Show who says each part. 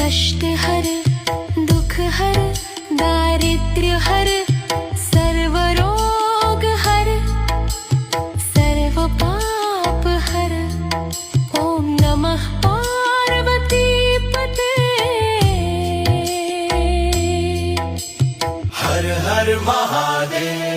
Speaker 1: कष्ट हर दुख हर दारिद्र्य हर सर्व रोग हर सर्व पाप हर। ओम नमः पार्वती पते।
Speaker 2: हर हर महादेव।